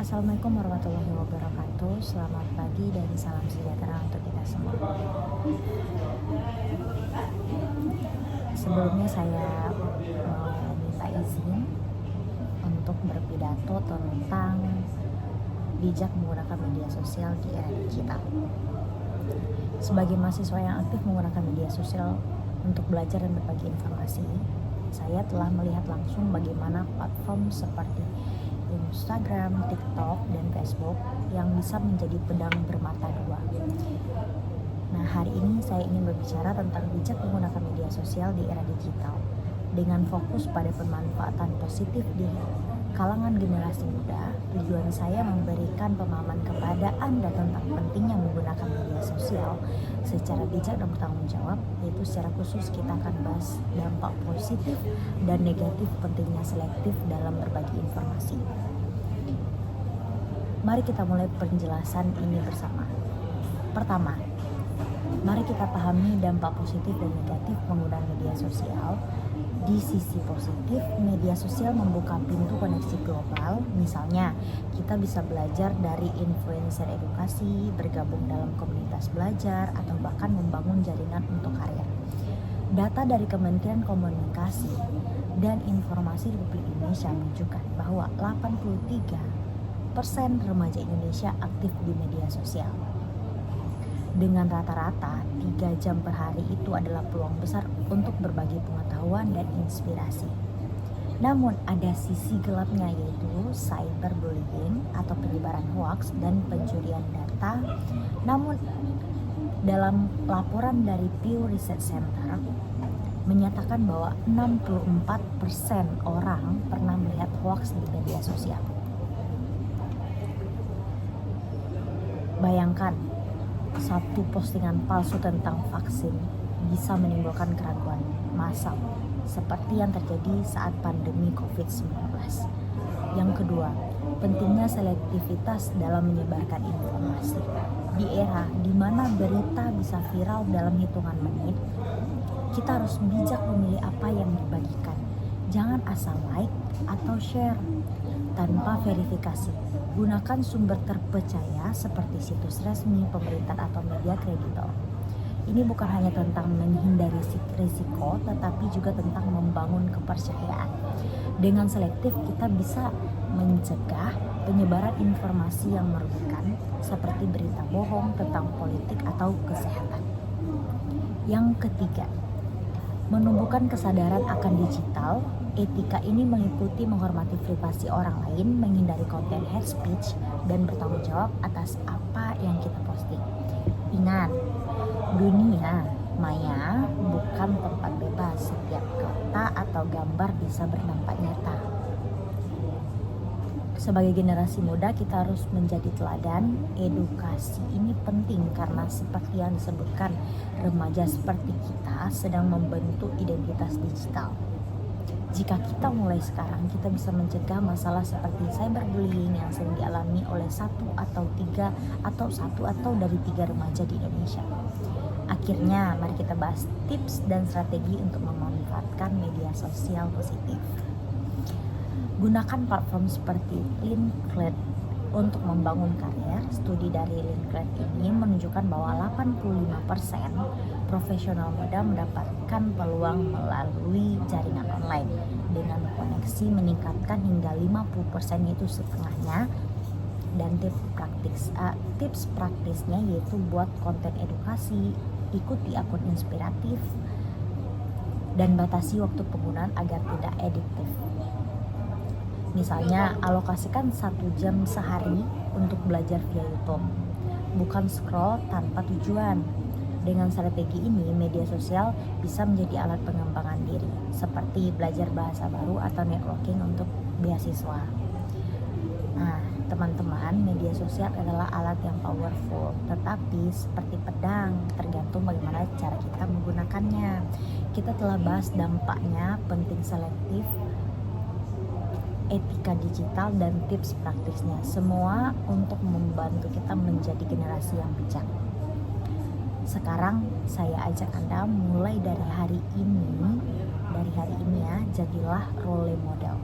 Assalamualaikum warahmatullahi wabarakatuh. Selamat pagi dan salam sejahtera untuk kita semua. Sebelumnya saya mau minta izin untuk berpidato tentang bijak menggunakan media sosial di era digital. Sebagai mahasiswa yang aktif menggunakan media sosial untuk belajar dan berbagi informasi, saya telah melihat langsung bagaimana platform seperti Instagram, TikTok, dan Facebook yang bisa menjadi pedang bermata dua. Nah, hari ini saya ingin berbicara tentang bijak menggunakan media sosial di era digital dengan fokus pada pemanfaatan positif di kalangan generasi muda. Tujuan saya memberikan pemahaman kepada Anda tentang pentingnya menggunakan media sosial secara bijak dan bertanggung jawab, yaitu secara khusus kita akan bahas dampak positif dan negatif pentingnya selektif dalam berbagi informasi. Mari kita mulai penjelasan ini bersama. Pertama, mari kita pahami dampak positif dan negatif penggunaan media sosial. Di sisi positif, media sosial membuka pintu koneksi global. Misalnya, kita bisa belajar dari influencer edukasi, bergabung dalam komunitas belajar, atau bahkan membangun jaringan untuk karya. Data dari Kementerian Komunikasi dan Informasi Republik Indonesia menunjukkan bahwa 83% remaja Indonesia aktif di media sosial. Dengan rata-rata 3 jam per hari itu adalah peluang besar untuk berbagi pengetahuan dan inspirasi. Namun ada sisi gelapnya, yaitu cyberbullying atau penyebaran hoaks dan pencurian data. Namun dalam laporan dari Pew Research Center menyatakan bahwa 64% orang pernah melihat hoaks di media sosial. Bayangkan, satu postingan palsu tentang vaksin bisa menimbulkan keraguan massal seperti yang terjadi saat pandemi COVID-19. Yang kedua, pentingnya selektivitas dalam menyebarkan informasi. Di era di mana berita bisa viral dalam hitungan menit, kita harus bijak memilih apa yang dibagikan. Jangan asal like atau share tanpa verifikasi. Gunakan sumber terpercaya seperti situs resmi, pemerintah, atau media kredibel. Ini bukan hanya tentang menghindari risiko, tetapi juga tentang membangun kepercayaan. Dengan selektif, kita bisa mencegah penyebaran informasi yang merugikan, seperti berita bohong tentang politik atau kesehatan. Yang ketiga, menumbuhkan kesadaran akan digital. Etika ini meliputi menghormati privasi orang lain, menghindari konten hate speech, dan bertanggung jawab atas apa yang kita posting. Ingat, dunia maya bukan tempat bebas. Setiap kata atau gambar bisa berdampak nyata. Sebagai generasi muda, kita harus menjadi teladan. Edukasi ini penting karena seperti yang disebutkan, remaja seperti kita sedang membentuk identitas digital. Jika kita mulai sekarang, kita bisa mencegah masalah seperti cyberbullying yang sering dialami oleh satu atau dari tiga remaja di Indonesia. Akhirnya, mari kita bahas tips dan strategi untuk memanfaatkan media sosial positif. Gunakan platform seperti LinkedIn untuk membangun karier. Studi dari LinkedIn ini menunjukkan bahwa 85% profesional muda mendapatkan peluang melalui jaringan online. Dengan koneksi meningkatkan hingga 50%, yaitu setengahnya. Dan tips praktisnya yaitu buat konten edukasi, ikuti akun inspiratif, dan batasi waktu penggunaan agar tidak adiktif. Misalnya, alokasikan 1 jam sehari untuk belajar via YouTube, bukan scroll tanpa tujuan. Dengan strategi ini, media sosial bisa menjadi alat pengembangan diri, seperti belajar bahasa baru atau networking untuk beasiswa. Nah, teman-teman, media sosial adalah alat yang powerful, tetapi seperti pedang, tergantung bagaimana cara kita menggunakannya. Kita telah bahas dampaknya, penting selektif, etika digital, dan tips praktisnya. Semua untuk membantu kita menjadi generasi yang bijak. Sekarang saya ajak Anda mulai dari hari ini ya, jadilah role model.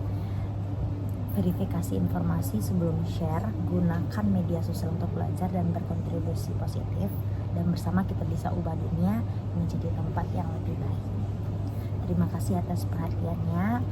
verifikasi informasi sebelum share, gunakan media sosial untuk belajar dan berkontribusi positif, dan bersama kita bisa ubah dunia menjadi tempat yang lebih baik. Terima kasih atas perhatiannya.